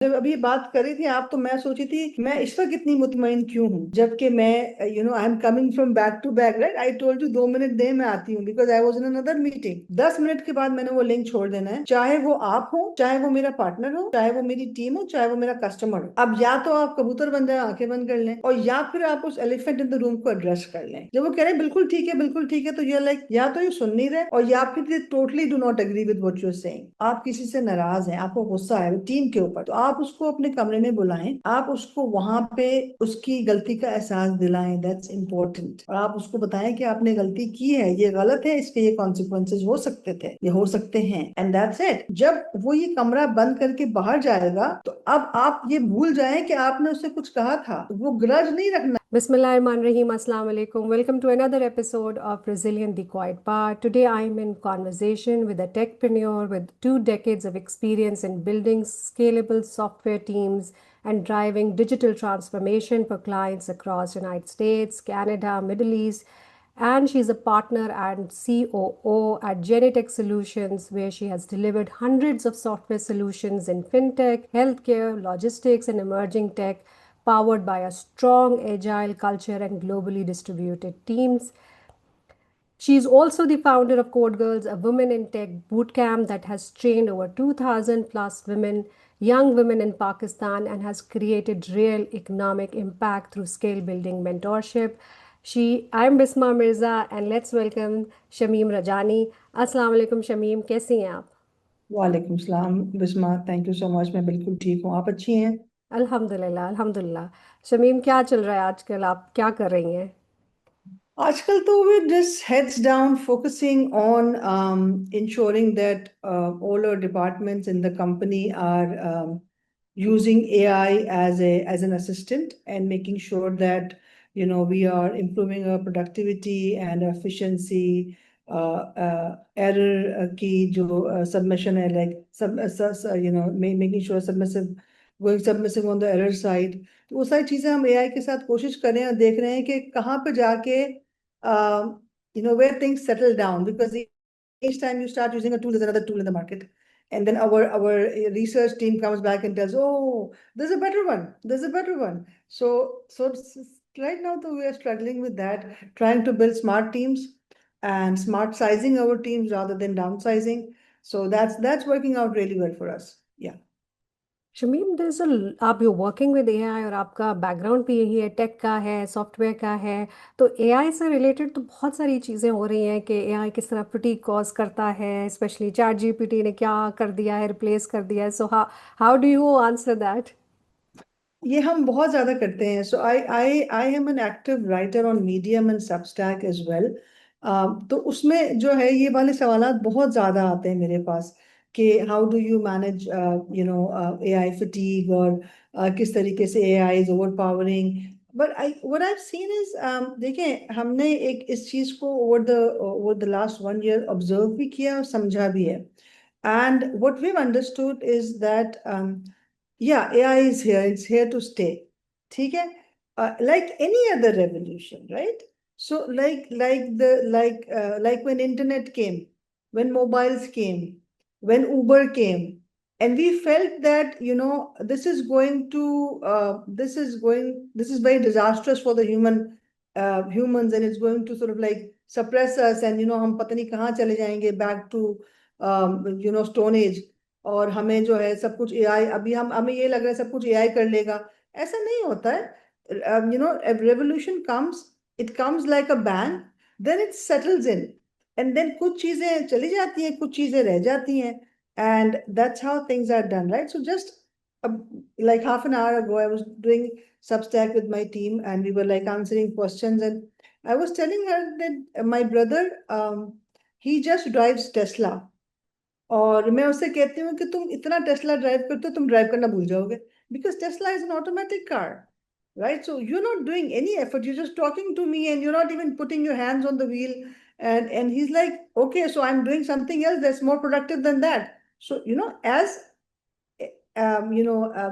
जब अभी बात कर रही थी आप, तो मैं सोची थी मैं इस वक्त इतनी मुतमईन क्यों हूँ, जबकि मैं I am coming from back to back, right. I told you 2 minute दे, मैं आती हूँ, because I was in another meeting. 10 minute के बाद मैंने वो लिंक छोड़ देना है, चाहे वो आप हो, चाहे वो मेरा पार्टनर हो, चाहे वो मेरी टीम हो, चाहे वो मेरा कस्टमर हो। अब या तो आप कबूतर बन जाए, आंखें बंद कर लें, और या फिर आप उस एलिफेंट इन द रूम को एड्रेस कर लें। जब वो कह रहे हैं बिल्कुल ठीक है, बिल्कुल ठीक है, तो ये लाइक या तो ये सुन नहीं रहे, और या फिर ये totally do not agree with what you are saying. आप किसी से नाराज हैं, आपको गुस्सा है टीम के ऊपर, तो आप उसको अपने कमरे में बुलाएं, आप उसको वहां पे उसकी गलती का एहसास दिलाएं, दैट्स इम्पोर्टेंट। और आप उसको बताएं कि आपने गलती की है, ये गलत है, इसके ये कॉन्सिक्वेंसेज हो सकते थे, ये हो सकते हैं, एंड दैट्स इट। जब वो ये कमरा बंद करके बाहर जाएगा, तो अब आप ये भूल जाएं कि आपने उससे कुछ कहा था, वो ग्रज नहीं रखना। Bismillahirrahmanirrahim. Assalamu alaikum. Welcome to another episode of Resilient the Quiet Part. Today I am in conversation with a techpreneur with 2 decades of experience in building scalable software teams and driving digital transformation for clients across United States, Canada, Middle East. And she's a partner and COO at Genetech Solutions, where she has delivered hundreds of software solutions in fintech, healthcare, logistics, and emerging tech, powered by a strong, agile culture and globally distributed teams. She is also the founder of Code Girls, a women in tech bootcamp that has trained over 2,000 plus women, young women in Pakistan, and has created real economic impact through scale building mentorship. I'm Bisma Mirza, and let's welcome Shameem Rajani. Assalamu alaikum, Shameem. कैसी हैं आप? वालेकुम सलाम Bisma, thank you so much. मैं बिल्कुल ठीक हूँ, आप अच्छी हैं? अल्हम्दुलिल्लाह, अल्हम्दुलिल्लाह। शमीम, क्या चल रहा है आजकल? आप क्या कर रही हैं? आजकल तो we're just heads down focusing on ensuring that all our departments in the company are using AI as an assistant, and making sure that we are improving our productivity and efficiency. Error की जो submission है, like making sure submissive, going submissive on the error side। तो वो सारी चीजें हम AI के साथ कोशिश कर रहे हैं, और देख रहे हैं कि कहाँ पे जाके where things settle down, because each time you start using a tool, there's another tool in the market. And then our research team comes back and tells, oh, there's a better one. There's a better one. Right now, though, we are struggling with that, trying to build smart teams and smart sizing our teams rather than downsizing. So that's working out really well for us. Yeah. Shamim, आप you working with AI और आपका background भी यही है, take का है, software का है। तो एआई से रिलेटेड तो बहुत सारी चीज़ें हो रही हैं कि एआई किस तरह फटीग कॉज करता है, स्पेशली चैट जीपीटी ने क्या कर दिया है, रिप्लेस कर दिया है। So how do you answer that? ये हम बहुत ज्यादा करते हैं। So I am an active writer on Medium and Substack as well. तो उसमें जो है, ये वाले सवालात बहुत ज्यादा आते हैं मेरे पास, कि how do you manage AI fatigue, और किस तरीके से AI is overpowering. But I what I seen is, देखें, हमने एक इस चीज को over the last 1 year observe भी किया और समझा भी है। And what we understood is that yeah, AI is here. It's here to stay. ठीक है? Like any other revolution, right? So like when internet came, when mobiles came, when Uber came, and we felt that this is very disastrous for the humans, and it's going to sort of like suppress us, and हम पता नहीं कहाँ चले जाएंगे, back to stone age। और हमें जो है सब कुछ एआई, अभी हम हमें ये लग रहा है सब कुछ एआई कर लेगा। ऐसा नहीं होता है। Revolution comes, it comes like a bang, then it settles in, and then कुछ चीजें चली जाती हैं, कुछ चीजें रह जाती हैं, and that's how things are done, right. So just like half an hour ago, I was doing Substack with my team, and we were like answering questions, and I was telling her that my brother, he just drives Tesla, और मैं उससे कहती हूँ कि तुम इतना Tesla drive करते हो, तुम ड्राइव करना भूल जाओगे, because Tesla is an automatic car, right? So you're not doing any effort, you're just talking to me, and you're not even putting your hands on the wheel. And he's like, okay, so I'm doing something else that's more productive than that. So as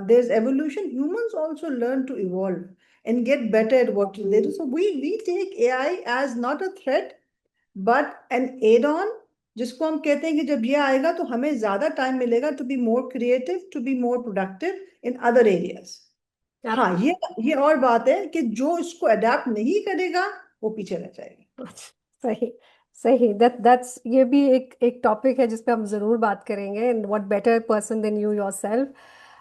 there's evolution, humans also learn to evolve and get better at what they do. So we take AI as not a threat, but an aid-on, जिसको हम कहते हैं कि जब ये आएगा तो हमें ज्यादा टाइम मिलेगा to be more creative, to be more productive in other areas. हाँ, ये और बात है कि जो इसको अडेप्ट नहीं करेगा वो पीछे रह जाएगा। अच्छा, सही, सही। दैट्स ये भी एक टॉपिक है जिस पे हम जरूर बात करेंगे। And what better person than you yourself.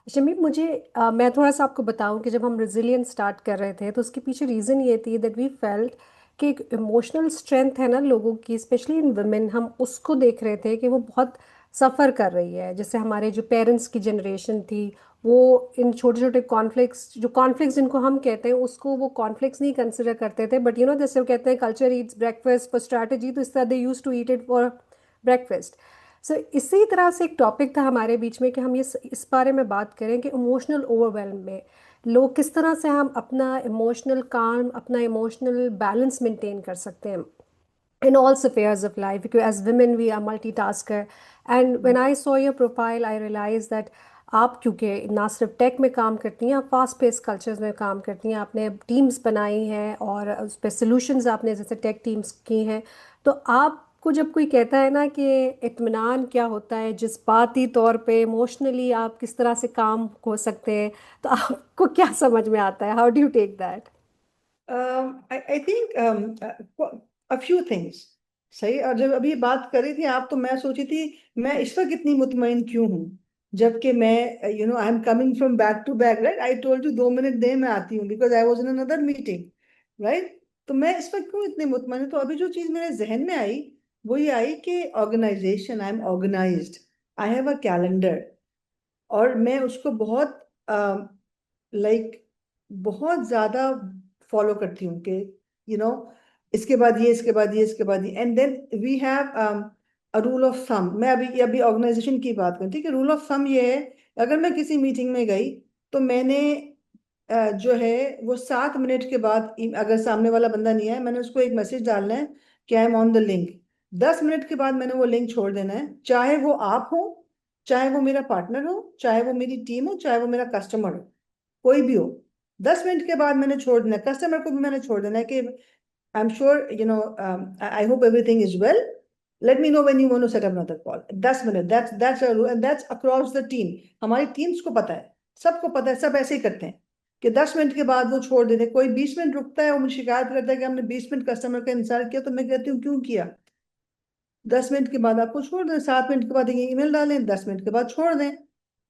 Shamim, मुझे मैं थोड़ा सा आपको बताऊं कि जब हम रेजिलियंस स्टार्ट कर रहे थे तो उसके पीछे रीज़न ये थी दैट वी फेल्ट कि एक इमोशनल स्ट्रेंथ है ना लोगों की, स्पेशली इन वुमेन, हम उसको देख रहे थे कि वो बहुत सफ़र कर रही है। जैसे हमारे जो पेरेंट्स की जनरेशन थी, वो इन छोटे छोटे कॉन्फ्लिक्ट्स जिनको हम कहते हैं, उसको वो कॉन्फ्लिक्ट्स नहीं कंसिडर करते थे। बट जैसे वो कहते हैं culture eats breakfast for strategy, तो इस तरह they use to eat it for breakfast. So इसी तरह से एक टॉपिक था हमारे बीच में कि हम ये इस बारे में बात करें कि इमोशनल ओवरवेल्म में लोग किस तरह से हम अपना इमोशनल काम, अपना इमोशनल बैलेंस मेंटेन कर सकते हैं in all spheres of life, because as women we are multitasker. And when I saw your profile I realized that आप क्योंकि ना सिर्फ टेक में काम करती हैं, आप फास्ट पेस कल्चर्स में काम करती हैं, आपने टीम्स बनाई हैं और उस पर सोल्यूशंस आपने जैसे टेक टीम्स की हैं। तो आपको जब कोई कहता है ना कि इत्मीनान क्या होता है, जज्बाती तौर पे इमोशनली आप किस तरह से काम हो सकते हैं, तो आपको क्या समझ में आता है? How do you take that? I think a few things। सही। और जब अभी बात कर रही थी आप तो मैं सोची थी मैं इस वक्त इतनी मुतमईन क्यों हूँ, जबकि मैं I am coming from back to back, right. I told you 2 minute दे मैं आती हूँ because I was in another meeting, right. तो मैं इस वक्त क्यों इतनी मुतमईन हूँ? तो अभी जो चीज मेरे जहन में आई वो ये आई कि organisation, I am organised, I have a calendar, और मैं उसको बहुत लाइक बहुत ज्यादा फॉलो करती हूँ कि यू नो इसके बाद ये, इसके बाद ये, इसके बाद ये, and then we have a rule of thumb. मैं अभी ऑर्गेनाइजेशन की बात करूँ, ठीक है। रूल ऑफ थंब ये है, अगर मैं किसी मीटिंग में गई तो मैंने जो है वो 7 मिनट के बाद, अगर सामने वाला बंदा नहीं आया, मैंने उसको एक मैसेज डालना है कि I M on the link. 10 minute के बाद मैंने वो लिंक छोड़ देना है, चाहे वो आप हो, चाहे वो मेरा पार्टनर हो, चाहे वो मेरी टीम हो, चाहे वो मेरा कस्टमर हो, कोई भी हो। 10 मिनट के बाद मैंने छोड़ देना है। कस्टमर को भी मैंने छोड़ देना है कि I am sure I hope everything is well, let me know when you want to set up another call. 10 minute, that's and that's across the team. हमारी टीम्स को पता है, सबको पता है, सब ऐसे ही करते हैं कि 10 मिनट के बाद वो छोड़ देते हैं। कोई 20 मिनट रुकता है, वो मुझे शिकायत करता है कि हमने 20 मिनट कस्टमर का इंतजार किया, तो मैं कहती हूँ क्यों किया? 10 मिनट के बाद आपको छोड़ दें, 7 मिनट के बाद एक ईमेल डालें, 10 मिनट के बाद छोड़ दें,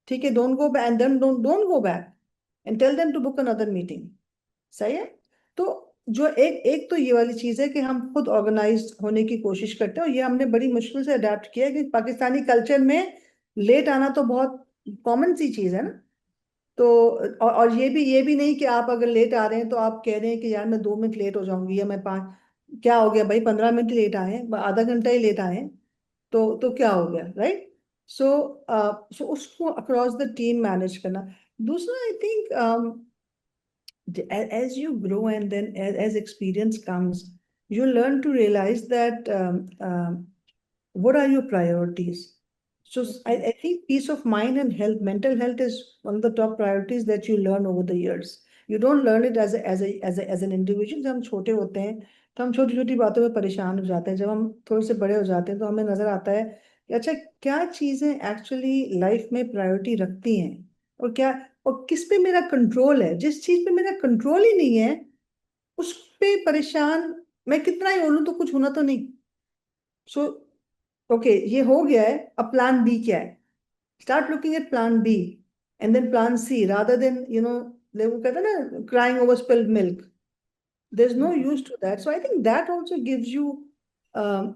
ठीक है। Don't go back and then don't go back and tell them to book another meeting. सही है। तो जो एक एक तो ये वाली चीज है कि हम खुद ऑर्गेनाइज होने की कोशिश करते हैं, और ये हमने बड़ी मुश्किल से अडेप्ट किया है कि पाकिस्तानी कल्चर में लेट आना तो बहुत कॉमन सी चीज है ना। तो और ये भी नहीं कि आप अगर लेट आ रहे हैं तो आप कह रहे हैं कि यार मैं 2 मिनट लेट हो जाऊंगी, या मैं 5, क्या हो गया भाई, 15 मिनट लेट आए हैं, आधा घंटा ही लेट आए हैं, तो क्या हो गया, राइट। सो सो उसको अक्रॉस द टीम मैनेज करना। दूसरा, I think as you grow and then as experience comes, you learn to realize that what are your priorities. So I think peace of mind and health, mental health is one of the top priorities that you learn over the years. You don't learn it as an individual। जब हम छोटे होते हैं तो हम छोटी छोटी बातों में परेशान हो जाते हैं, जब हम थोड़े से बड़े हो जाते हैं तो हमें नजर आता है कि अच्छा क्या चीजें एक्चुअली लाइफ में प्रायोरिटी रखती हैं, और क्या, और किस पे मेरा कंट्रोल है। जिस चीज पे मेरा कंट्रोल ही नहीं है उस पे परेशान मैं कितना ही बोलूं तो कुछ होना तो नहीं। सो ओके, ये हो गया है, अब प्लान बी क्या है? Start looking at plan B and then plan C, rather than वो कहते हैं ना crying over spilled milk. There is no use to that. So I think that also gives you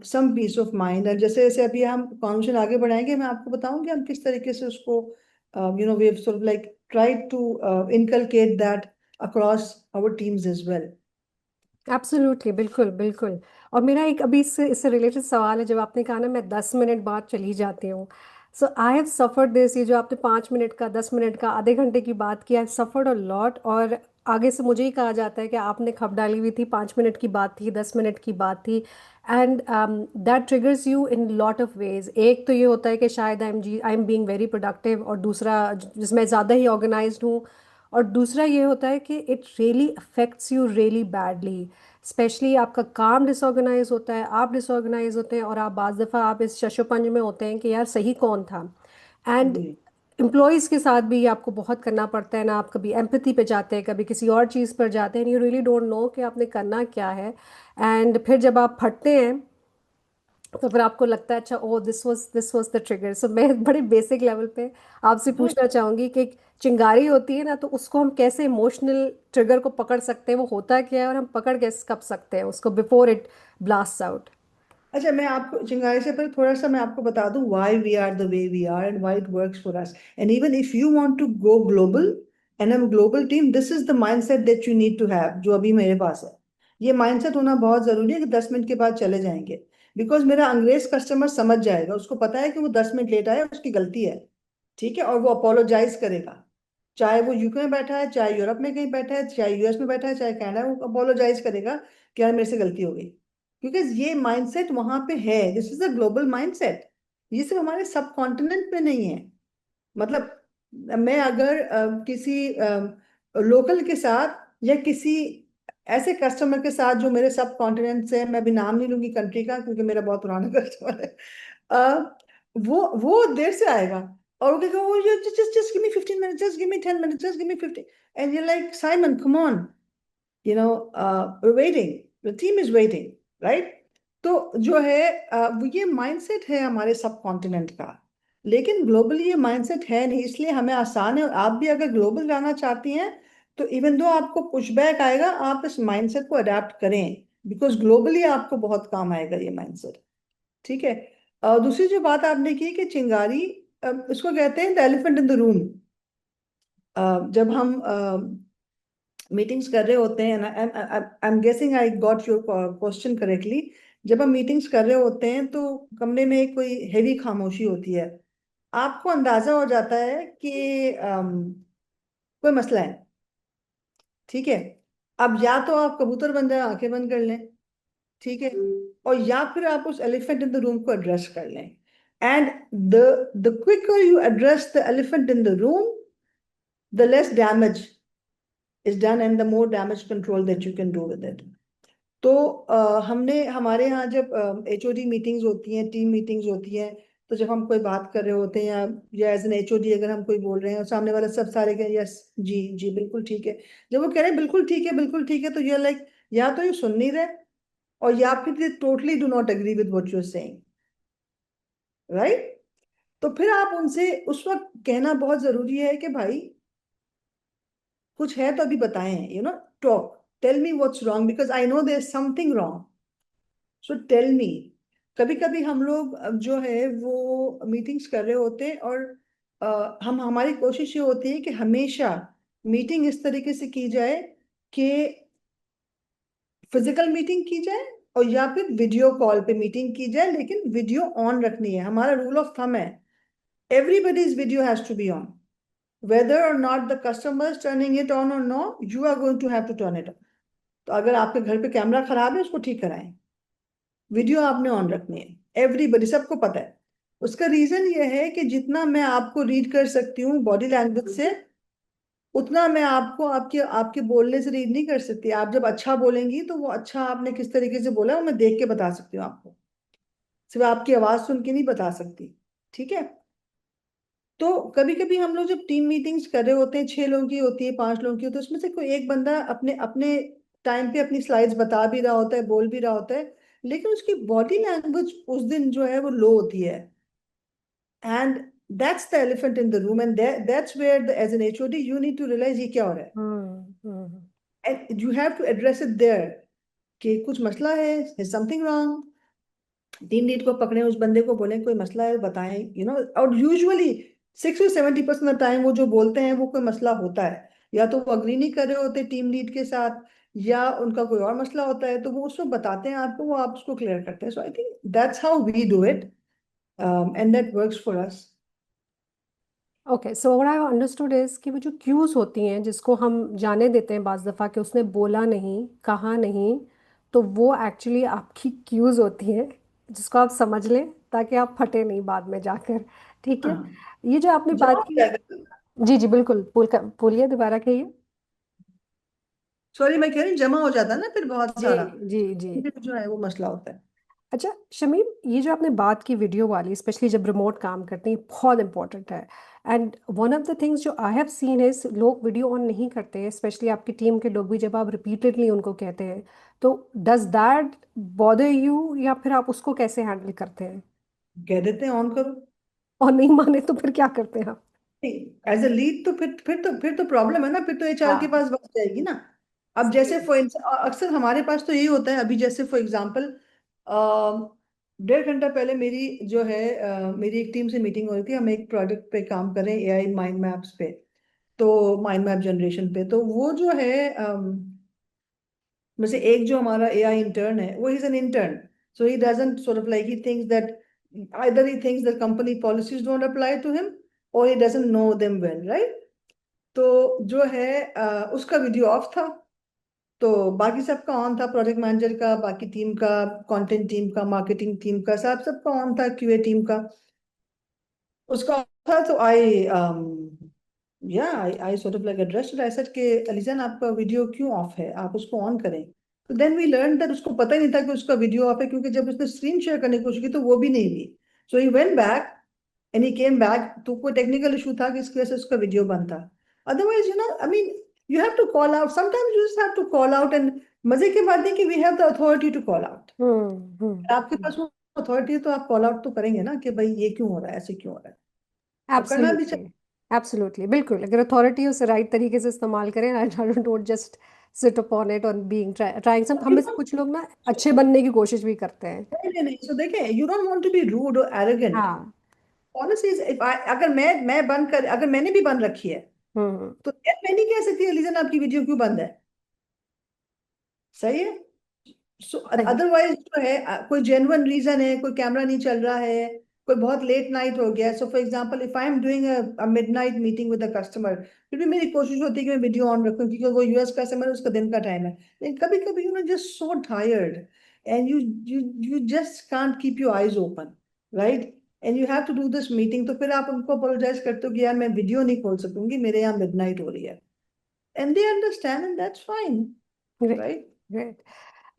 some peace of mind. And जैसे जैसे अभी हम conversation आगे बढ़ाएंगे, मैं आपको बताऊंगी हम किस तरीके से उसको we have sort of like tried to inculcate that across our teams as well. Absolutely, बिल्कुल बिल्कुल। और मेरा एक अभी इससे रिलेटेड सवाल है। जब आपने कहा ना मैं 10 मिनट बाद चली जाती हूँ, सो आई हैव सफर्ड दिस। ये जो आपने 5 मिनट का, 10 मिनट का, आधे घंटे की बात की, I have suffered a lot. और आगे से मुझे ही कहा जाता है कि आपने खप डाली हुई थी, 5 मिनट की बात थी, 10 मिनट की बात थी। And that triggers you in lot of veg. एक तो ये होता है कि शायद I am being very productive, और दूसरा जिसमें ज़्यादा ही ऑर्गेनाइज्ड हूँ, और दूसरा ये होता है कि it really affects you really badly. Specially आपका काम डिसऑर्गेनाइज होता है, आप डिसऑर्गेनाइज होते हैं, और आप बाज़ दफ़ा आप इस शशोपंज में होते हैं कि यार सही कौन था। And ji. एम्प्लॉयज़ के साथ भी आपको बहुत करना पड़ता है ना, आप कभी एम्पैथी पे जाते हैं, कभी किसी और चीज़ पर जाते हैं, यू रियली डोंट नो कि आपने करना क्या है। एंड फिर जब आप फटते हैं तो फिर आपको लगता है अच्छा, ओ दिस वाज द ट्रिगर। सो मैं बड़े बेसिक लेवल पे आपसे हाँ, पूछना चाहूँगी कि एक चिंगारी होती है ना, तो उसको हम कैसे इमोशनल ट्रिगर को पकड़ सकते हैं, वो होता क्या है, और हम पकड़ कैसे कब सकते हैं उसको बिफोर इट ब्लास्ट आउट। अच्छा, मैं आपको चिंगारी से पहले थोड़ा सा मैं आपको बता दूं why we are the way we are and why it works for us. And even if you want to go global and हम global team, this is the mindset that you need to have, जो अभी मेरे पास है। ये mindset होना बहुत जरूरी है कि 10 मिनट के बाद चले जाएंगे। बिकॉज मेरा अंग्रेज कस्टमर समझ जाएगा, उसको पता है कि वो 10 मिनट लेट आया, उसकी गलती है। ठीक है, और वो अपोलोजाइज करेगा। चाहे वो यूके में बैठा है, चाहे यूरोप में कहीं बैठा है, चाहे यूएस में बैठा है, चाहे कनाडा, वो अपोलोजाइज करेगा कि यार मेरे से गलती हो गई। क्योंकि ये माइंडसेट वहां पे है, this is a global mindset. ये सिर्फ हमारे सब कॉन्टिनेंट पे नहीं है। मतलब मैं अगर किसी लोकल के साथ या किसी ऐसे कस्टमर के साथ जो मेरे सब कॉन्टिनेंट से है, मैं भी नाम नहीं लूंगी कंट्री का क्योंकि मेरा बहुत पुराना कस्टमर है, वो देर से आएगा और वो कहेगा, वो just just give me 15 minute, just give me 10 minute, just give me 50। And you like Simon, come on, we're waiting, the team is waiting, right? तो जो है वो ये माइंडसेट है हमारे सब कॉन्टिनेंट का। लेकिन ग्लोबली ये माइंडसेट है नहीं, इसलिए हमें आसान है। और आप भी अगर ग्लोबल जाना चाहती हैं तो इवन दो आपको पुशबैक आएगा, आप इस माइंडसेट को अडेप्ट करें, बिकॉज ग्लोबली आपको बहुत काम आएगा ये माइंडसेट। ठीक है। दूसरी जो बात आपने की कि चिंगारी, उसको कहते हैं the elephant in the room. जब हम मीटिंग्स कर रहे होते हैं ना, I am guessing I got your question correctly. जब हम मीटिंग्स कर रहे होते हैं तो कमरे में एक कोई हेवी खामोशी होती है, आपको अंदाजा हो जाता है कि कोई मसला है। ठीक है। अब या तो आप कबूतर बन जाए, आंखें बंद कर लें, ठीक है, और या फिर आप उस एलिफेंट इन द रूम को एड्रेस कर लें। And the the quicker you address the elephant in the room, the less damage is done and the more damage control that you can do with it. तो हमने हमारे यहाँ जब HOD meetings होती हैं, टीम मीटिंग्स होती हैं, तो जब हम कोई बात कर रहे होते हैं या एज एन एचओडी अगर हम कोई बोल रहे हैं और सामने वाले सब सारे कहें यस जी जी बिल्कुल ठीक है, जब वो कह रहे हैं बिल्कुल ठीक है बिल्कुल ठीक है, तो ये लाइक या तो ये सुन नहीं रहे और या फिर they totally do not agree with what you are saying, right? तो फिर आप उनसे उस वक्त कहना बहुत जरूरी है कि भाई कुछ है तो अभी बताएं, talk, tell me what's wrong because I know there is something wrong, so tell me. कभी कभी हम लोग जो है वो मीटिंग्स कर रहे होते हैं और हम हमारी कोशिश ये होती है कि हमेशा मीटिंग इस तरीके से की जाए कि फिजिकल मीटिंग की जाए और या फिर वीडियो कॉल पे मीटिंग की जाए, लेकिन वीडियो ऑन रखनी है। हमारा रूल ऑफ थंब है everybody's video has to be on, whether or not the customer is turning it on or no, you are going to have to turn it on। तो अगर आपके घर पे camera खराब है उसको ठीक कराएं, वीडियो आपने ऑन रखनी है, एवरीबडी, सबको पता है। उसका रीजन ये है कि जितना मैं आपको रीड कर सकती हूँ बॉडी लैंग्वेज से, उतना मैं आपको आपके आपके बोलने से रीड नहीं कर सकती। आप जब अच्छा बोलेंगी तो वो अच्छा आपने किस तरीके से बोला वो मैं देख के बता सकती हूँ आपको, सिर्फ आपकी आवाज सुन के नहीं बता सकती। ठीक है। तो कभी कभी हम लोग जब टीम मीटिंग्स कर रहे होते हैं, 6 लोगों की होती है, 5 लोगों की होती है, उसमें से कोई एक बंदा अपने अपने टाइम पे अपनी स्लाइड्स बता भी रहा होता है, बोल भी रहा होता है, लेकिन उसकी बॉडी लैंग्वेज उस दिन जो है वो लो होती है। And that's the elephant in the room and that's where as an HOD you need to realize ये क्या हो रहा है, hmm. And you have to address it there कि कुछ मसला है, समथिंग रॉन्ग। टीम लीड को पकड़े, उस बंदे को बोले कोई मसला है बताएं, और यूजुअली 60 to 70% टाइम वो जो बोलते हैं वो कोई मसला होता है, या तो वो अग्री नहीं कर रहे होते टीम लीड के साथ, या उनका कोई और मसला होता है, तो वो उसको बताते हैं आपको, वो आप उसको क्लियर करते हैं। So I think that's how we do it and that works for us. Okay, so what I understood is कि वो जो क्यूज होती हैं जिसको हम जाने देते हैं बाज दफ़ा कि उसने बोला नहीं, कहा नहीं, तो वो एक्चुअली आपकी क्यूज होती हैं जिसको आप समझ लें ताकि आप फटे नहीं बाद में जाकर। ठीक है। हाँ, ये जो आपने बात जवाब की। क्या है? जी जी बिल्कुल, बोलिए, दोबारा कहिए। सॉरी, मैं कह रही हूँ जमा हो जाता है ना फिर बहुत जी सारा, जी जी। फिर जो है वो मसला होता है। अच्छा शमीम, ये जो आपने बात की वीडियो वाली, स्पेशली जब रिमोट काम करते हैं, बहुत इंपॉर्टेंट है। And one of the things जो आई हैव सीन इज लोग वीडियो ऑन नहीं करते हैं, स्पेशली आपकी टीम के लोग भी, जब आप रिपीटेडली उनको कहते हैं। तो डज दैट बॉदर यू, या फिर आप उसको कैसे हैंडल करते हैं? कह देते हैं ऑन करो। और नहीं माने तो फिर क्या करते हैं आप? एज ए लीड तो फिर तो प्रॉब्लम है ना, फिर तो एचआर के हाँ। पास बात जाएगी ना। अब सही जैसे है। अक्सर हमारे पास तो यही होता है, अभी जैसे फॉर एग्जांपल 1.5 घंटा पहले मेरी जो है मेरी एक टीम से मीटिंग हो रही थी, हम एक प्रोजेक्ट पे काम कर रहे हैं, एआई माइंड मैप्स पे। तो माइंड मैप जनरेशन पे, तो वो जो है में से एक जो हमारा एआई इंटर्न है, वो is an intern. So he doesn't sort of like, he thinks that either he thinks that company policies don't apply to him or he doesn't know them well, right? तो जो है उसका video of था, तो बाकी सबका on था, project manager का, बाकी टीम का, कंटेंट टीम का, मार्केटिंग टीम का, सबका ऑन था, क्यूए टीम का, उसका off था। तो I sort of like addressed, I said कि अलीजान आपका वीडियो क्यों ऑफ है, आप उसको ऑन करें। तो देन वी लर्न दैट उसको पता ही नहीं था कि उसका वीडियो ऑफ है, क्योंकि जब उसने स्क्रीन शेयर करने की कोशिश की तो वो भी नहीं हुई। So he went back and he came back, तो कोई टेक्निकल इशू था कि इसकी वजह से उसका वीडियो बंद था। Otherwise I mean you have to call out sometimes, you just have to call out. And मजे की बात है कि we have the authority to call out. आपके पास वो अथॉरिटी है तो आप कॉल आउट तो करेंगे ना कि भाई ये क्यों हो रहा है, ऐसे क्यों हो रहा है, और करना भी एब्सोल्युटली। चाहिए। एब्सोल्युटली, बिल्कुल। अगर अथॉरिटी उसे राइट तरीके से इस्तेमाल करें, I don't just sit upon it और बीइंग ट्राइंग सम। हम में से कुछ लोग ना अच्छे बनने की कोशिश भी करते हैं। नहीं नहीं नहीं, सो देखें, you don't want to be rude और एरोगेंट। हाँ। पॉलिसीज, अगर मैं बंद कर, अगर मैंने भी बंद रखी है, हम्म। तो यार मैं नहीं कह सकती रीजन आपकी वीडियो क्यों बंद है। सही है। सो सही। अदरवाइज जो है कोई जेन्युइन रीजन है, कोई कैमरा नहीं चल रहा है, कोई बहुत लेट नाइट हो गया, so for example if I am doing a midnight meeting with a customer, फिर भी मेरी कोशिश होती है कि मैं वीडियो ऑन रखूं, क्योंकि वो यूएस कस्टमर है, उसका दिन का टाइम है। लेकिन कभी कभी you know just so tired and you just can't keep your eyes open, right? And you have to do this meeting, तो फिर आप उनको अपोलोजाइज करते हो कि यार मैं वीडियो नहीं खोल सकूंगी, मेरे यहाँ मिडनाइट हो रही है, and they understand and that's fine, great. Right? Great.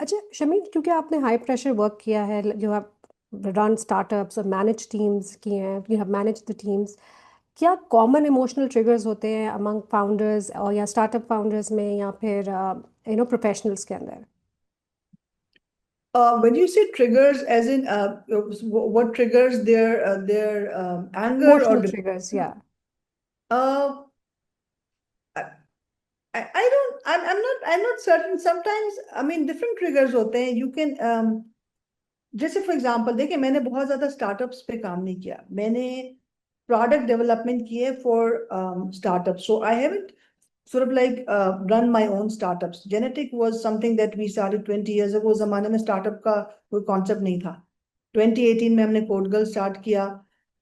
अच्छा शमीम, क्योंकि आपने हाई प्रेशर वर्क किया है, जो आप रन स्टार्टअप्स और मैनेज टीम्स किए हैं, you have manage the teams, क्या कॉमन इमोशनल ट्रिगर्स होते हैं अमंग फाउंडर्स और या स्टार्टअप फाउंडर्स में, या फिर प्रोफेशनल्स के अंदर? When you say triggers, as in what triggers their anger or emotional triggers, depression? या? Uh, I, I don't. I'm not. I'm not certain. Sometimes, I mean, different triggers होते हैं. You can जैसे for example देखिए, मैंने बहुत ज्यादा startups पे काम नहीं किया, मैंने प्रोडक्ट डेवलपमेंट किए for startup, so I haven't sort of like run my own startups. Genetic was something that we started 20 years ago. उस जमाने में स्टार्टअप का कोई कॉन्सेप्ट नहीं था। 2018 में हमने कोडगर्ल स्टार्ट किया,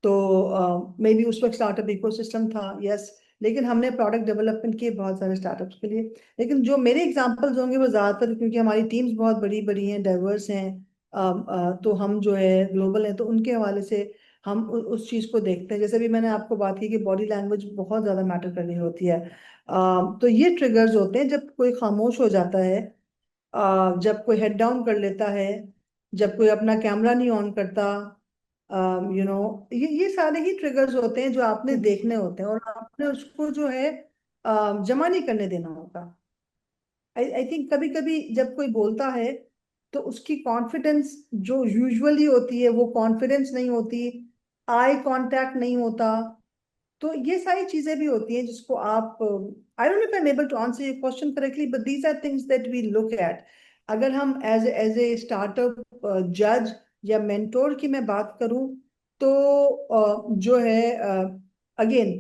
तो मे बी उस वक्त स्टार्टअप इकोसिस्टम था, यस। लेकिन हमने प्रोडक्ट डेवलपमेंट किए बहुत सारे स्टार्टअप्स के लिए। लेकिन जो मेरे एग्जांपल्स होंगे वो ज़्यादातर, क्योंकि हमारी टीम्स बहुत बड़ी बड़ी हैं, डाइवर्स हैं, तो हम जो है ग्लोबल हैं, तो उनके हवाले से हम उस चीज़ को देखते हैं। जैसे भी मैंने आपको बात की कि बॉडी लैंग्वेज बहुत ज़्यादा मैटर कर रही होती है। तो ये ट्रिगर्स होते हैं जब कोई खामोश हो जाता है, जब कोई हेड डाउन कर लेता है, जब कोई अपना कैमरा नहीं ऑन करता, यू नो, ये सारे ही ट्रिगर्स होते हैं जो आपने देखने होते हैं, और आपने उसको जो है जमा नहीं करने देना होता। आई थिंक कभी कभी जब कोई बोलता है तो उसकी कॉन्फिडेंस जो यूजुअली होती है वो कॉन्फिडेंस नहीं होती, आई कांटेक्ट नहीं होता। तो ये सारी चीजें भी होती हैं जिसको आप, I don't know if I am able to answer your question correctly, but these are things that we look at. अगर हम एज ए स्टार्टअप जज या मेंटोर की मैं बात करूं, तो जो है अगेन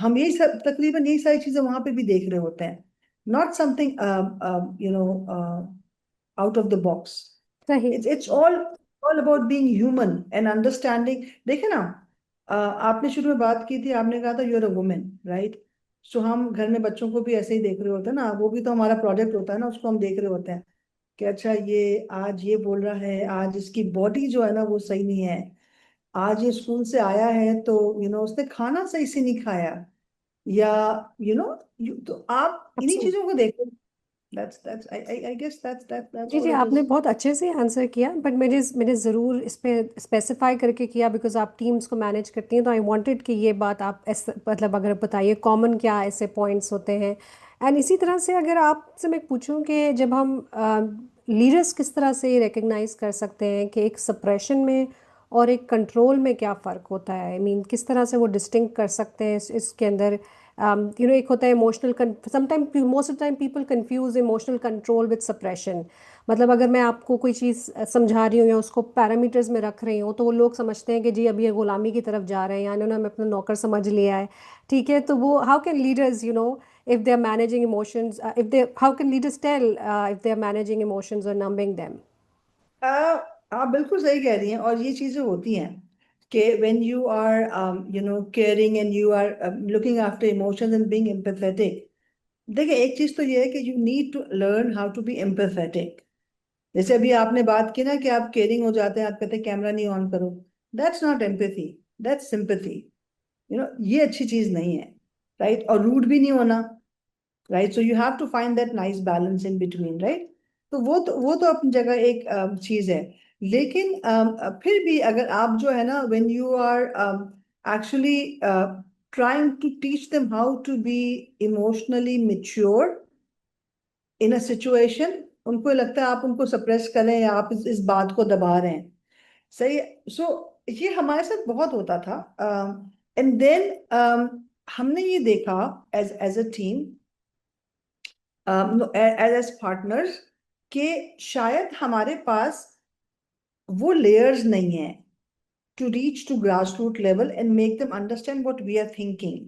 हम यही सब, तकरीबन यही सारी चीजें वहां पे भी देख रहे होते हैं, not something out of the box. सही। it's all about being human and understanding। देखे ना, आपने शुरू में बात की थी, आपने कहा था you are a women, right? So हम घर में बच्चों को भी ऐसे ही देख रहे होते हैं ना, वो भी तो हमारा प्रोजेक्ट होता है ना, उसको हम देख रहे होते हैं कि अच्छा ये आज ये बोल रहा है, आज इसकी बॉडी जो है ना वो सही नहीं है, आज ये स्कूल से आया है तो उसने खाना सही से नहीं खाया, या तो आप इन्हीं Absolutely. चीजों को देखो. That's I guess that's ji all ji, it आपने is. बहुत अच्छे से आंसर किया, बट मैंने ज़रूर इस पे स्पेसिफाई करके किया बिकॉज आप टीम्स को मैनेज करती हैं, तो आई वांटेड कि ये बात आप मतलब अगर बताइए कॉमन क्या ऐसे पॉइंट्स होते हैं. एंड इसी तरह से अगर आपसे मैं पूछूं कि जब हम लीडर्स किस तरह से रिकग्नाइज कर सकते हैं कि एक सप्रेशन में और एक कंट्रोल में क्या फ़र्क होता है, आई मीन किस तरह से वो डिस्टिंक्ट कर सकते हैं इसके अंदर. एक होता है emotional, sometime most of time people confuse emotional control with suppression. मतलब अगर मैं आपको कोई चीज़ समझा रही हूँ या उसको पैरामीटर्स में रख रही हूँ, तो वो लोग समझते हैं कि जी अभी ये गुलामी की तरफ जा रहे हैं या इन्होंने हमें अपना नौकर समझ लिया है. ठीक है, तो वो how can leaders if they are managing emotions, if they how can leaders tell if they are managing emotions or numbing them? आ, आप बिल्कुल सही कह रही हैं, और ये चीजें होती हैं कि when you are caring and you are looking after emotions and being empathetic. देखिए, एक चीज तो ये है कि you need to learn how to be empathetic. जैसे अभी आपने बात की ना कि आप केयरिंग हो जाते हैं, आप कहते हैं कैमरा नहीं ऑन करो. That's not empathy, that's sympathy. ये अच्छी चीज नहीं है. राइट, और रूड भी नहीं होना. Right, so you have to find that nice balance in between. Right, तो वो तो अपनी जगह एक चीज है. लेकिन फिर भी अगर आप जो है ना, when you are actually trying to teach them how to be emotionally mature in a situation, उनको लगता है आप उनको सप्रेस करें या आप इस बात को दबा रहे हैं. सही. सो ये हमारे साथ बहुत होता था. एंड देन हमने ये देखा as as a team, as partners, कि शायद हमारे पास वो लेयर्स नहीं है to reach to grass root level and make them understand what we are thinking.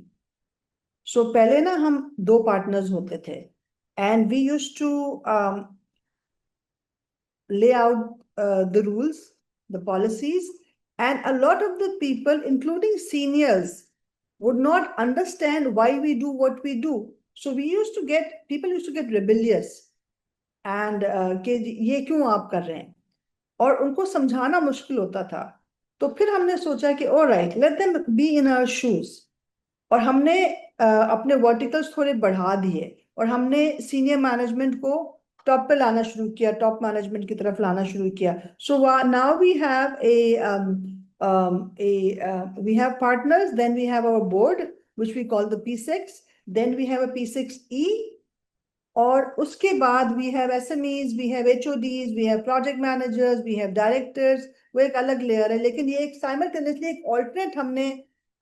So पहले ना हम दो पार्टनर्स होते थे, and we used to lay out the rules, the policies, and a lot of the people, including seniors, would not understand why we do what we do. So people used to get rebellious and कि ये क्यों आप कर रहे हैं, और उनको समझाना मुश्किल होता था. तो फिर हमने सोचा कि all right, let them be in our shoes. और हमने अपने वर्टिकल्स थोड़े बढ़ा दिए, और हमने सीनियर मैनेजमेंट को टॉप पे लाना शुरू किया, टॉप मैनेजमेंट की तरफ लाना शुरू किया. So now we have we have partners, then we have our board which we call the P6, then we have a P6E, और उसके बाद we have SMEs, we have HODs, we have project managers, we have directors. वो एक अलग layer है, लेकिन ये एक साइमल्टेनियसली एक ऑल्टरनेट हमने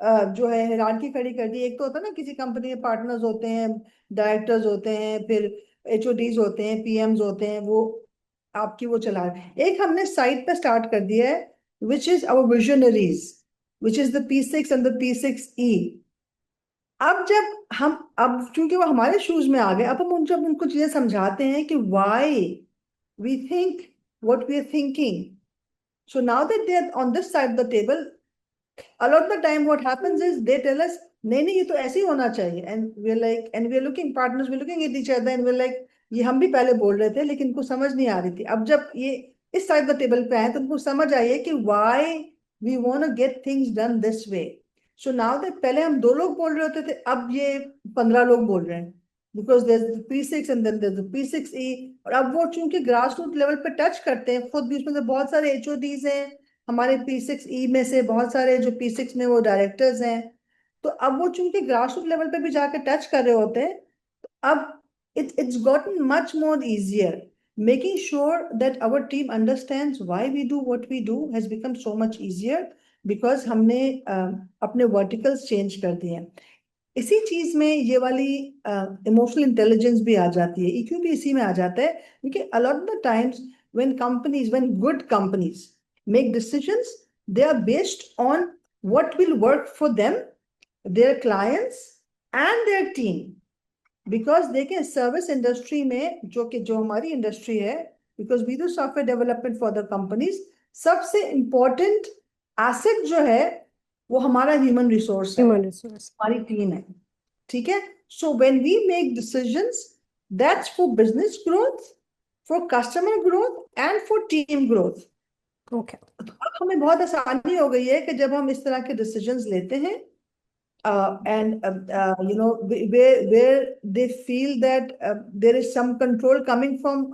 जो है हायरार्की खड़ी कर दी. एक तो होता है ना, किसी कंपनी में पार्टनर्स होते हैं, डायरेक्टर्स होते हैं, फिर HODs होते हैं, PMs होते हैं, वो आपकी वो चला रहे हैं. एक हमने साइड पे स्टार्ट कर दिया है, which is our visionaries, which is the P6 and the P6E. अब क्योंकि वो हमारे शूज में आ गए, अब हम जब उनको चीजें समझाते हैं कि why we think what we are thinking, so now that they are on this side of the table, a lot of the time what happens is they tell us नहीं नहीं, ये तो ऐसे ही होना चाहिए. And we are looking partners, we are looking at each other and we're like, ये हम भी पहले बोल रहे थे लेकिन इनको समझ नहीं आ रही थी. अब जब ये इस साइड द टेबल पे आए तो उनको समझ आई है कि why we want to get things done this way. So now that पहले हम दो लोग बोल रहे होते थे, अब ये 15 लोग बोल रहे हैं, because there's the P6 and then there's the P6E. और अब वो चूंकि ग्रास रूट लेवल पे टच करते हैं, खुद भी उसमें से बहुत सारे HODs हैं हमारे P6E में से, बहुत सारे जो P6 में वो डायरेक्टर्स हैं. तो अब वो चूंकि ग्रास रूट लेवल पे भी जाकर टच कर रहे होते हैं, तो अब it's gotten much more easier. Making sure that our team understands why we do what we do has become so much easier because हमने अपने वर्टिकल्स चेंज कर दिए हैं. इसी चीज में ये वाली इमोशनल इंटेलिजेंस भी आ जाती है, EQ भी इसी में आ जाता है. क्योंकि a lot of the times when good companies make decisions, they are based on what will work for them, their clients and their team. Because देखिए, सर्विस इंडस्ट्री में जो हमारी इंडस्ट्री है, because we do software development for the companies, सबसे important asset जो है वो हमारा ह्यूमन रिसोर्स है, Human resource. हमारी टीम है. ठीक है. So when we make decisions, that's for business growth, for customer growth and for team growth. Okay. तो अब हमें बहुत आसानी हो गई है कि जब हम इस तरह के डिसीजंस लेते हैं, where they feel that there is some control coming from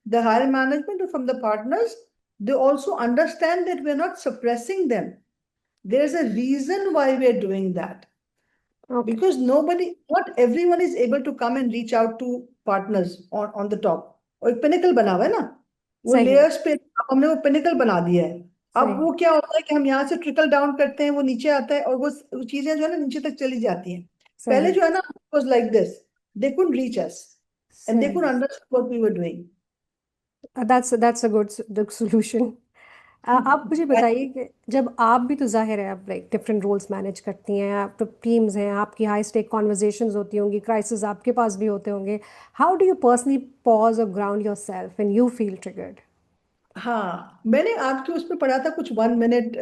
the higher management or from the partners, they also understand that we're not suppressing them. There's a reason why we're doing that. Okay. Because not everyone is able to come and reach out to partners on the top. और एक pinnacle बना हुआ है ना, वो सही है, layers पे हमने वो पिनिकल बना दिया है. अब सही वो क्या होता है कि हम यहाँ से ट्रिकल डाउन करते हैं, वो नीचे आता है और वो चीजें जो है ना नीचे तक चली जाती हैं. पहले सही जो है ना was like this, they could reach us and they सही. Could understand what we were doing. That's a good solution. आप मुझे बताइए कि जब आप भी तो जाहिर है आप लाइक डिफरेंट रोल्स मैनेज करती हैं, आप तो टीम्स हैं, आपकी हाई स्टेक कॉन्वर्जेशंस होती होंगी, क्राइसिस आपके पास भी होते होंगे. How do you personally pause और ground yourself when you feel triggered? हाँ, मैंने आपके उस पर पढ़ा था कुछ 1 मिनट.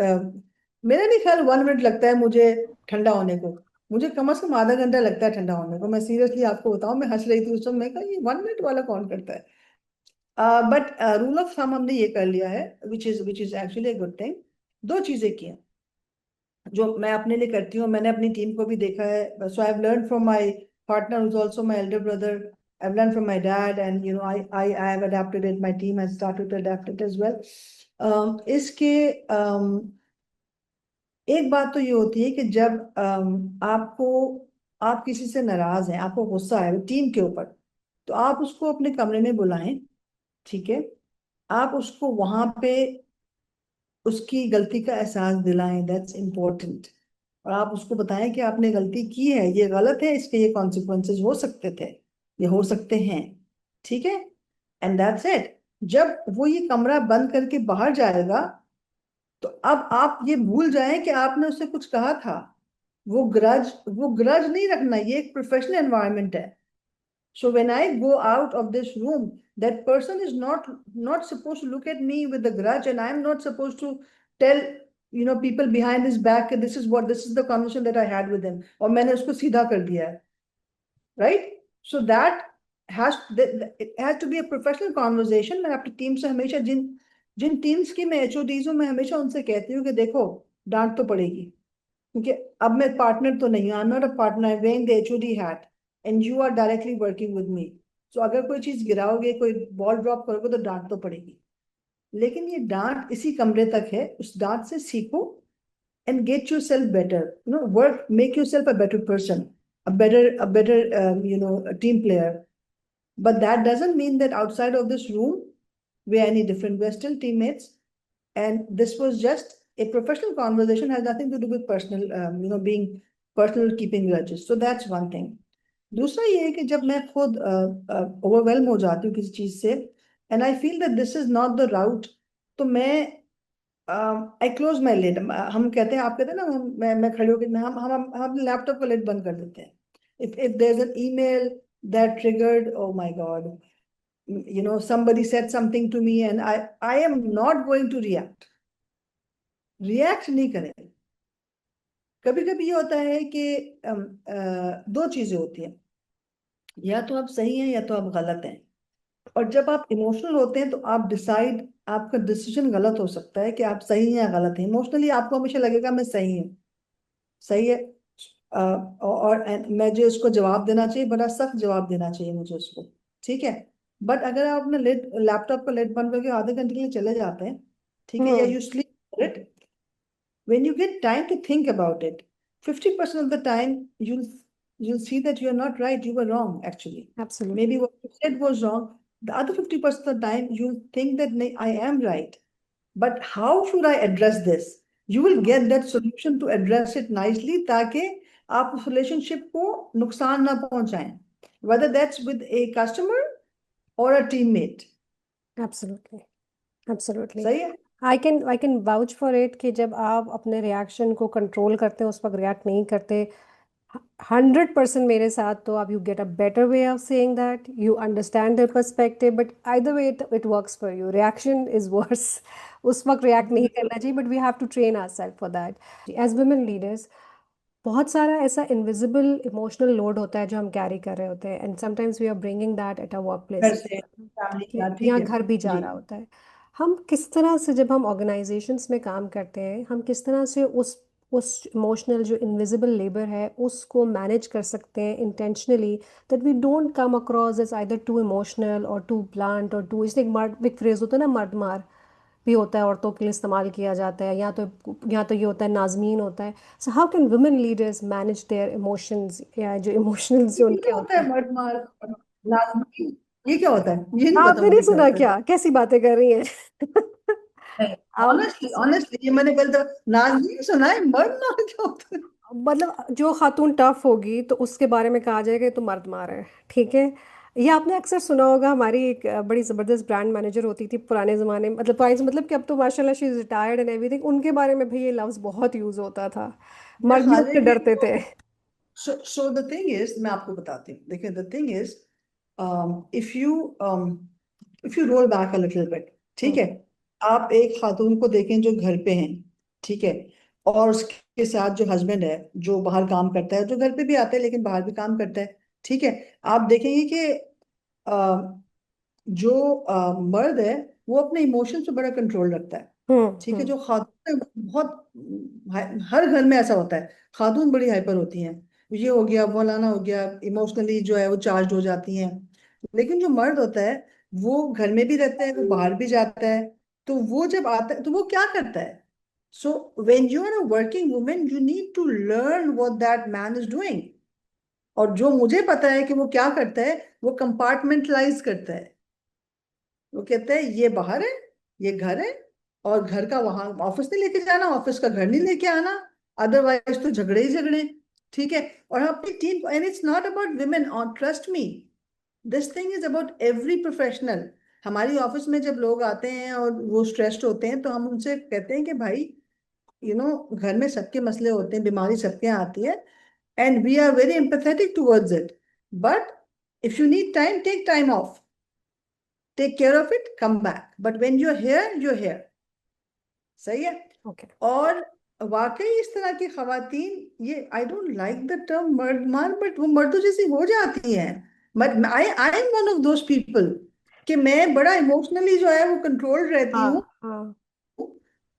मेरा नहीं ख्याल 1 मिनट लगता है मुझे ठंडा होने को. मुझे कम से कम आधा घंटा लगता है ठंडा होने को. मैं सीरियसली आपको बताऊं, मैं हंस रही थी उस समय. मैं कहा ये 1 मिनट वाला कौन करता है. बट रूल ऑफ थंब हमने ये कर लिया है, which is actually a good thing. दो चीजें की हैं जो मैं अपने लिए करती हूँ, मैंने अपनी टीम को भी देखा है. So I have learn from my partner who is also my elder brother. I have learn from my dad and I have adapted it. My team has started to adapt it as well. इसके एक बात तो ये होती है कि जब आप किसी से नाराज हैं, आपको गुस्सा है टीम के ऊपर, तो आप उसको अपने कमरे में बुलाएं. ठीक है, आप उसको वहां पे उसकी गलती का एहसास दिलाएं. That's important. और आप उसको बताएं कि आपने गलती की है, ये गलत है, इसके ये कॉन्सिक्वेंसेस हो सकते थे, ये हो सकते हैं. ठीक है, एंड दैट्स इट. जब वो ये कमरा बंद करके बाहर जाएगा, तो अब आप ये भूल जाएं कि आपने उससे कुछ कहा था. वो ग्रज नहीं रखना. ये एक प्रोफेशनल एनवायरनमेंट है. So when I go out of this room, that person is not supposed to look at me with a grudge, and I'm not supposed to tell people behind his back that this is the conversation that I had with him, और मैंने उसको सीधा कर दिया है. Right? So it has to be a professional conversation. मैं अपनी team से हमेशा जिन जिन टीम्स की मैं HODs हूँ, मैं हमेशा उनसे कहती हूँ कि देखो, डांट तो पड़ेगी, क्योंकि अब मैं पार्टनर तो नहीं हूँ. I am not a partner, I wearing the HOD hat and you are directly working with me. So अगर कोई चीज गिराओगे, कोई बॉल ड्रॉप करोगे, तो डांट तो पड़ेगी. लेकिन ये डांट इसी कमरे तक है. उस डांट से सीखो and get yourself better. Make yourself a better person, a better a team player. But that doesn't mean that outside of this room we're any different. We're still teammates, and this was just a professional conversation. Has nothing to do with personal, being personal, keeping grudges. So that's one thing. दूसरा ये है कि जब मैं खुद overwhelm हो जाती हूँ किसी चीज से, and I feel that this is not the route, तो मैं आई क्लोज माई लिड. हम कहते हैं, आप कहते हैं ना, मैं खड़े होकर हम अपने लैपटॉप का लिड बंद कर देते हैं. if there's an email that triggered, oh my god, somebody said something to me, and I am not going to react नहीं करें. कभी कभी ये होता है कि दो चीजें होती हैं, या तो आप सही हैं या तो आप गलत हैं. और जब आप इमोशनल होते हैं तो आपका डिसीजन गलत हो सकता है कि आप सही हैं या गलत हैं. इमोशनली आपको हमेशा लगेगा मैं सही हूँ, सही है. और मुझे उसको जवाब देना चाहिए, बड़ा सख्त जवाब देना चाहिए मुझे उसको. ठीक है. बट अगर आप अपने लैपटॉप का लिड बंद करके आधे घंटे के लिए चले जाते हैं, ठीक है, या you sleep it, when you get time to think about it, 50% of the time you'll see that you're not right, you were wrong actually. Absolutely. Maybe what you said was wrong. The other 50% of the time you'll think that I am right. But how should I address this? You will get that solution to address it nicely, ताकि आप उस relationship को नुकसान ना पहुंचाएं, whether that's with a customer or a teammate. Absolutely. Absolutely. सही है. I can vouch for it कि जब आप अपने रिएक्शन को कंट्रोल करते हैं, उस पर रिएक्ट नहीं करते, 100% मेरे साथ तो आप you get a better way of saying that, you understand the perspective, but either way it works for you. Reaction is worse. उस वक्त रिएक्ट नहीं करना चाहिए, but we have to train ourselves for that. As women leaders बहुत सारा ऐसा invisible emotional load होता है जो हम कैरी कर रहे होते हैं, and sometimes we are bringing that at a work place, घर से फैमिली कि का, ठीक यहाँ है घर भी जा जी. रहा होता है. हम किस तरह से जब हम ऑर्गेनाइजेशंस में काम करते हैं, हम किस तरह से उस इमोशनल जो इनविजिबल लेबर है उसको मैनेज कर सकते हैं intentionally, that we don't come across as either too emotional और टू ब्लंट और टू, इसलिए एक मर्द, एक फ्रेज होता है ना, मर्द मार भी होता है, औरतों के लिए इस्तेमाल किया जाता है, या तो ये होता है नाजमीन होता है। So how can women leaders manage their emotions, या जो इमोशंस जो ये उनके क्या होता होते है हैं? मर्द मार लाजमी? ये क्या होता है? ये नहीं पता आपने नहीं मुझे क्या सुना होता है। क्या? कैसी बातें कर रही हैं? आपने नहीं ऑनेस्टली सुना? ऑनेस्टली ये मैंने पहले तो नाजमीन सुना है, मर्द मार क्या होता है? मतलब जो खातून टफ होगी तो उसके बारे में कहा जाएगा ये तो मर्द मार है, ठीक है। ये आपने अक्सर सुना होगा, हमारी एक बड़ी ज़बरदस्त ब्रांड मैनेजर होती थी पुराने ज़माने में, मतलब पुराने मतलब कि अब तो माशाल्लाह she is retired and everything, उनके बारे में भी ये लफ्ज़ बहुत यूज़ होता था, मेरे मर्द भी ख्याल है उससे कि डरते थे। सो द थिंग इज, मैं आपको बताती हूँ, देखिए the thing is, if you if you roll back a little bit, ठीक हम्म। है, आप एक खातून को देखें जो घर पे हैं, ठीक है, और उसके साथ जो हस्बैंड है जो बाहर काम करता है, जो घर पे भी आता है लेकिन बाहर भी काम करता है, ठीक है, आप देखेंगे कि जो मर्द है वो अपने इमोशन पे बड़ा कंट्रोल रखता है, ठीक है। हम्म। जो खातून है वो बहुत, हर घर में ऐसा होता है, खातून बड़ी हाइपर होती हैं, ये हो गया फलाना हो गया, इमोशनली जो है वो चार्ज हो जाती हैं। लेकिन जो मर्द होता है वो घर में भी रहता है, वो बाहर भी जाता है, तो वो जब आता है तो वो क्या करता है? So when you are a working women you need to learn what that man is doing. और जो मुझे पता है कि वो क्या करता है, वो कंपार्टमेंटलाइज करता है। वो कहते हैं ये बाहर है, ये घर है, और घर का वहां ऑफिस नहीं लेके जाना, ऑफिस का घर नहीं लेके आना, अदरवाइज तो झगड़े ही झगड़े, ठीक है। और हम अपनी team, and it's not about women, on trust me, this thing is about every professional. हमारी ऑफिस में जब लोग आते हैं और वो स्ट्रेस्ड होते हैं तो हम उनसे कहते हैं कि भाई, घर में सबके मसले होते हैं, बीमारी सबके यहाँ आती है, and we are very empathetic towards it, but if you need time, take time off, take care of it, come back, but when you're here you're here. सही है। ओके। और वाकई इस तरह की खवातीन, ये I don't like the term मर्द मार, बट वो मर्दों जैसी हो जाती हैं। But I I am one of those people कि मैं बड़ा इमोशनली जो है वो कंट्रोल रहती हाँ हूँ। हाँ।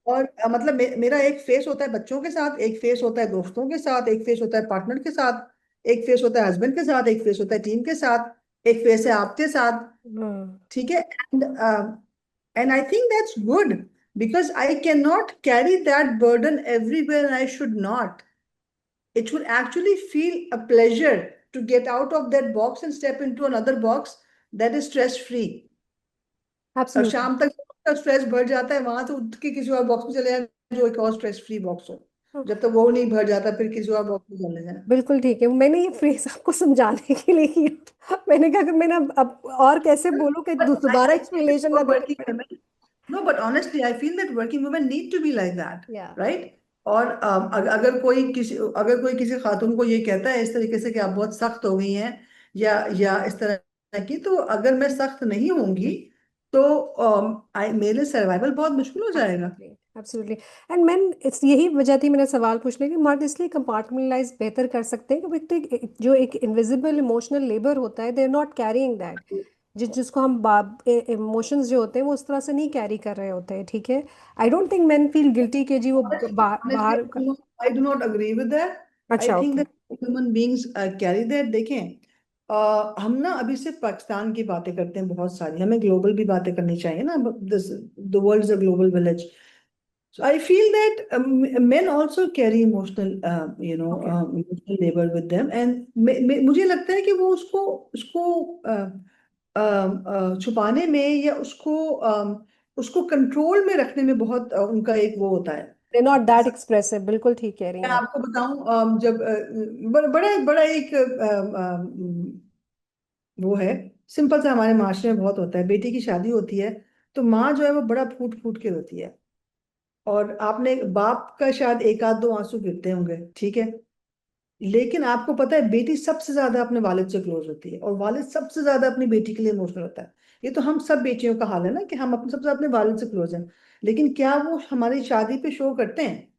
और मतलब मेरा एक फेस होता है बच्चों के साथ, एक फेस होता है दोस्तों के साथ, एक फेस होता है पार्टनर के साथ, एक फेस होता है हस्बैंड के साथ, एक फेस होता है टीम के साथ, एक फेस है आपके साथ, हम्म। ठीक है। And I think that's good because I cannot carry that burden everywhere and I should not. It should actually feel a pleasure to get out of that box and step into another box that is stress free. और absolutely. शाम तक stress बढ़ जाता है, वहां से उठ के किसी और बॉक्स में चले जाए जो एक और स्ट्रेस फ्री बॉक्स हो। जब तक वो नहीं भर जाता फिर किसी और बॉक्स में चले जाए। बिल्कुल ठीक है, मैंने ये फ्रेज आपको समझाने के लिए किया, मैंने कहा कि मैंने अब और कैसे बोलूं कि But दोबारा I feel that एक्सप्लेनेशन ना for देनी working पड़े। women, no, but honestly, I feel that working women need to be like that, या right? और अगर कोई किसी खातून को ये कहता है इस तरीके से कि आप बहुत सख्त हो गई हैं, या इस तरह की, तो अगर मैं सख्त नहीं होंगी तो मेरे लिए सर्वाइवल बहुत मुश्किल हो जाएगा। एब्सोल्युटली। एब्सोल्युटली। एंड मैन, इस यही वजह थी मेरा सवाल पूछने की, मर्द इसलिए कंपार्टमेंटलाइज बेहतर कर सकते हैं कि एक तो जो एक इनविजिबल इमोशनल लेबर होता है, they are not caring that, जिसको हम इमोशंस जो होते हैं वो उस तरह से नहीं कैरी कर रहे होते हैं, ठीक है। I don't think man feel guilty के जी वो Honestly, honestly, बाहर I do not agree with that. I अच्छा, think okay. that human beings carry that. देखें, हम ना अभी सिर्फ पाकिस्तान की बातें करते हैं बहुत सारी, हमें ग्लोबल भी बातें करनी चाहिए ना। The world is a global village. So I feel that men also carry okay. emotional labor with them, and मुझे लगता है कि वो उसको उसको छुपाने में या उसको कंट्रोल में रखने में बहुत उनका एक वो होता है। दे नॉट दैट एक्सप्रेसिव, बिल्कुल ठीक कह रही मैं हैं आप। आपको बताऊं, जब बड़ा बड़ा एक वो है, सिंपल सा, हमारे माशरे में बहुत होता है, बेटी की शादी होती है तो माँ जो है वो बड़ा फूट फूट के रोती है, और आपने बाप का शायद एक आध दो आंसू गिरते होंगे, ठीक है, लेकिन आपको पता है बेटी सबसे ज्यादा अपने वालिद से क्लोज होती है और वालिद सबसे ज्यादा अपनी बेटी के लिए इमोशनल होता है। ये तो हम सब बेटियों का हाल है ना कि हम अपने सबसे ज्यादा अपने वालिद से क्लोज हैं, लेकिन क्या वो हमारी शादी पे शो करते हैं?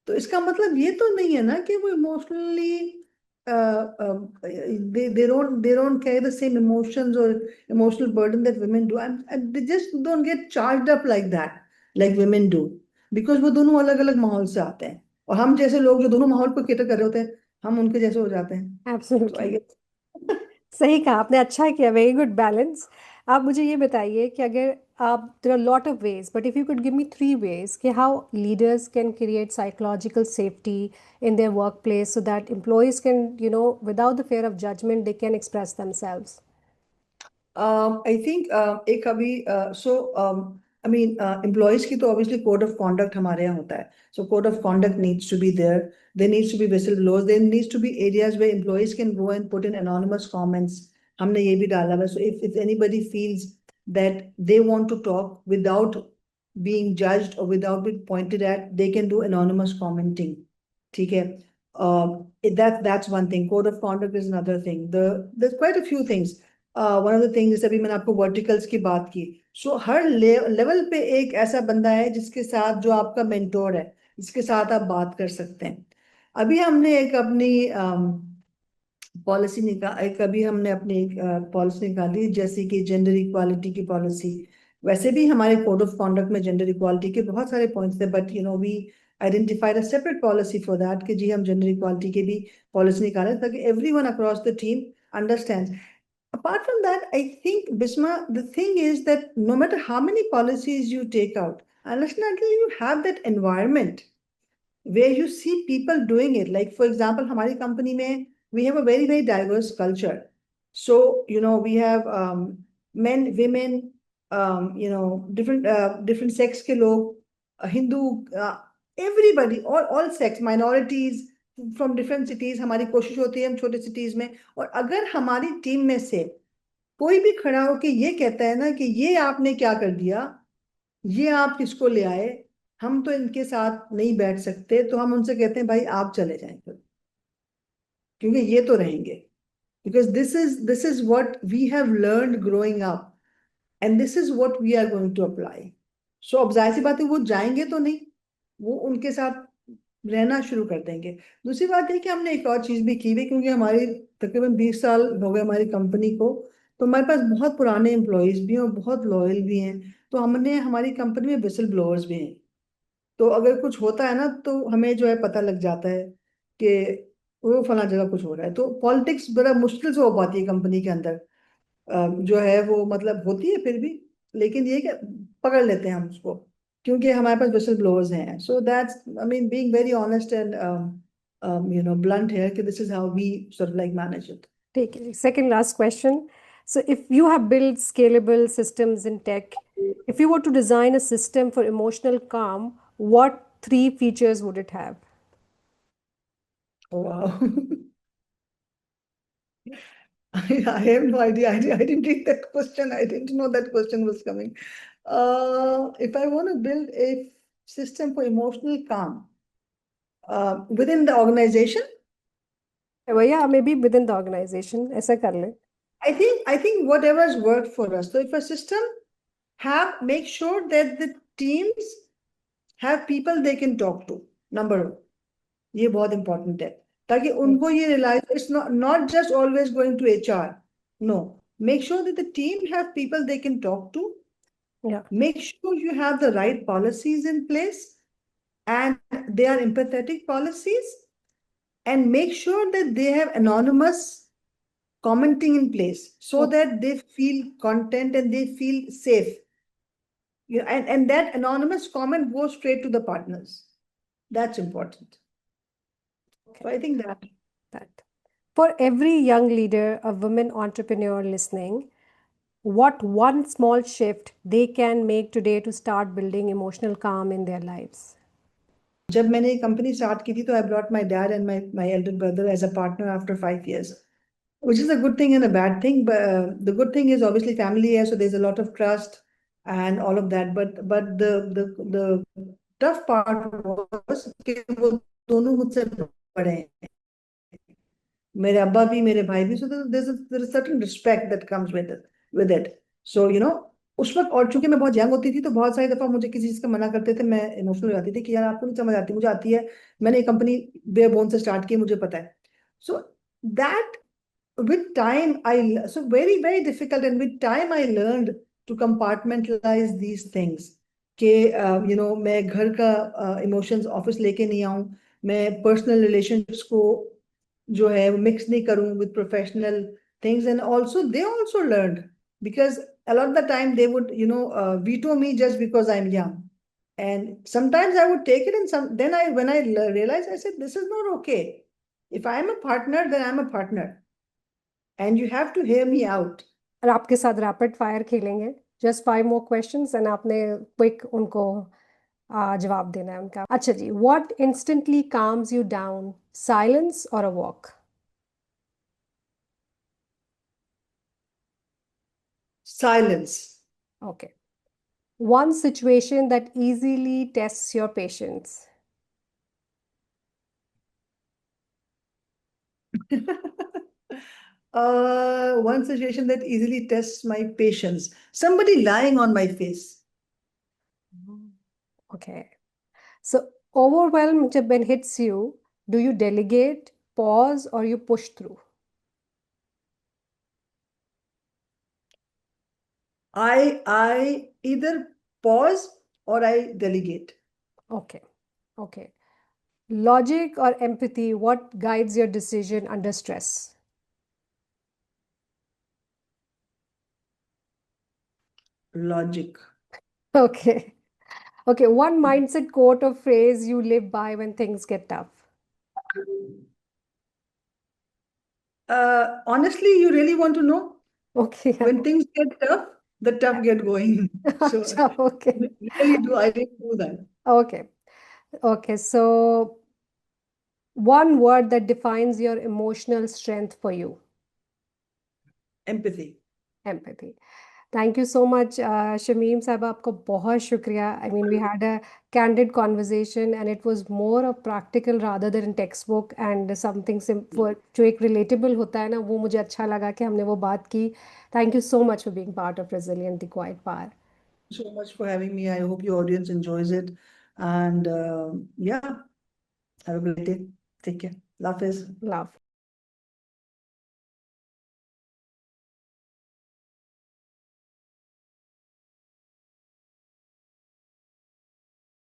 तो इसका मतलब ये तो नहीं है ना कि वो emotionally they don't carry the same emotions or emotional burden that women do, and they just don't get charged up like that, like women do. Because वो दोनों अलग अलग माहौल से आते हैं, और हम जैसे लोग जो दोनों माहौल को केटर कर रहे होते हैं, हम उनके जैसे हो जाते हैं। तो आई एब्सोल्युटली। गेस सही कहा आपने, अच्छा किया, वेरी गुड बैलेंस। आप मुझे ये बताइए कि अगर आप, there are lot of ways, but if you could give me 3 ways कि how leaders can create psychological safety in their work place so that employees can, without the fear of judgment, they can express themselves. I think एक अभी सो I mean employees की तो obviously code of conduct हमारे यहाँ होता है, so code of conduct needs to be there needs to be whistle blowers, there needs to be areas where employees can go and put in anonymous comments. हमने ये भी डाला हुआ, so if anybody feels that they want to talk without being judged or without being pointed at, they can do anonymous commenting. ठीक है, that's one thing. Code of conduct is another thing. There's quite a few things. One of the things, जैसे अभी मैंने आपको verticals की बात की, सो हर level पे एक ऐसा बंदा है जिसके साथ, जो आपका मेंटोर है, जिसके साथ आप बात कर सकते हैं। अभी हमने एक अपनी पॉलिसी एक अभी हमने अपनी पॉलिसी निकाली, जैसे कि जेंडर इक्वालिटी की पॉलिसी। वैसे भी हमारे कोड ऑफ कॉन्डक्ट में जेंडर इक्वालिटी के बहुत सारे पॉइंट्स थे, but we identified a separate policy for that, कि जी हम जेंडर इक्वालिटी की भी पॉलिसी निकालें ताकि everyone across the team understands. Apart from that, I think, Bisma, the thing is that no matter how many policies you take out, unless and until you have that environment where you see people doing it. Like, for example, हमारी company में we have a very, very diverse culture. So, we have men, women, different sex के लोग, Hindu, everybody, all sex, minorities from different cities. हमारी कोशिश होती है हम छोटे cities में, और अगर हमारी टीम में से कोई भी खड़ा होके ये कहता है ना कि ये आपने क्या कर दिया, ये आप किसको ले आए, हम तो इनके साथ नहीं बैठ सकते, तो हम उनसे कहते हैं भाई आप चले जाएं फिर, क्योंकि ये तो रहेंगे। Because this is what we have learned growing up, and this is what we are going to apply. So अब जाहिर सी बात है वो जाएंगे तो नहीं, वो उनके साथ रहना शुरू कर देंगे। दूसरी बात है कि हमने एक और चीज भी की है, क्योंकि हमारी तकरीबन 20 साल हो गए हमारी कंपनी को, तो हमारे पास बहुत पुराने एम्प्लॉयज भी हैं और बहुत लॉयल भी हैं। तो हमने हमारी कंपनी में विसल ब्लोअर्स भी हैं, तो अगर कुछ होता है ना तो हमें जो है पता लग जाता है कि वो फला जगह कुछ हो रहा है। तो पॉलिटिक्स बड़ा मुश्किल से हो पाती है कंपनी के अंदर, जो है वो मतलब होती है फिर भी, लेकिन ये कि पकड़ लेते हैं हम उसको, क्योंकि हमारे पास विसल ब्लोअर्स हैं। So that's, I mean, being very honest and blunt here, कि this is how we sort of like manage it. ठीक है, second last question. So if you have built scalable systems in tech, if you were to design a system for emotional calm, what 3 features would it have? Oh, wow. I have no idea. I didn't read that question. I didn't know that question was coming. If I want to build a system for emotional calm within the organization, Well, yeah, maybe within the organization, ऐसा कर ले. I think whatever's worked for us. So if a system make sure that the teams have people they can talk to. Number one, ये बहुत important है, ताकि उनको ये realize it's not just always going to HR. No, make sure that the team have people they can talk to. Yeah. Make sure you have the right policies in place, and they are empathetic policies, and make sure that they have anonymous commenting in place so Okay. that they feel content and they feel safe. Yeah, and that anonymous comment goes straight to the partners. That's important. So I think that. That. For every young leader, a woman entrepreneur listening, what one small shift they can make today to start building emotional calm in their lives? जब मैंने ये company start की थी, तो I brought my dad and my elder brother as a partner after 5 years, which is a good thing and a bad thing. But the good thing is obviously family है, so there's a lot of trust and all of that. But the tough part was कि वो दोनों मुझसे बड़े हैं, मेरे अब्बा भी मेरे भाई भी, so there's a certain respect that comes with it. So उस वक्त, और चूंकि मैं बहुत यंग होती थी, तो बहुत सारी दफा मुझे किसी चीज का मना करते थे, मैं इमोशनल हो जाती थी कि यार आपको नहीं समझ आती, मुझे आती है, मैंने ये कंपनी बेयर बोन से स्टार्ट की, मुझे पता है। So that with time so very, very difficult, and with time I learned to compartmentalize these things, कि मैं घर का इमोशंस ऑफिस लेके नहीं आऊं, मैं पर्सनल रिलेशनशिप्स को जो है मिक्स नहीं करूं with professional things. And also they also learn, because a lot of the time they would veto me just because I'm young. And sometimes I would take it, and then when I realized, I said, this is not okay. If I'm a partner, then I'm a partner, and you have to hear me out. और आपके साथ rapid fire खेलेंगे, just 5 more questions and आपने quick उनको जवाब देना है उनका. अच्छा जी, what instantly calms you down, silence और a walk? Silence. Okay. One situation that easily tests your patience? One situation that easily tests my patience. Somebody lying on my face. Okay. So overwhelm when hits you, do you delegate, pause, or you push through? I either pause or I delegate. Okay. Okay. Logic or empathy, what guides your decision under stress? Logic. Okay. Okay. One mindset quote or phrase you live by when things get tough. Honestly, you really want to know? Okay. When things get tough, the tough get going. So Acha, okay. I really do that. Okay. Okay. So one word that defines your emotional strength for you. Empathy. Empathy. Thank you so much, Shameem साहब, आपका बहुत शुक्रिया. I mean, we had a candid conversation and it was more of practical rather than textbook and something simple जो एक relatable होता है ना, वो मुझे अच्छा लगा कि हमने वो बात की. Thank you so much for being part of Resilient, the Quiet Power. So much for having me. I hope your audience enjoys it. And yeah, have a great day. Take care. Love is. Love.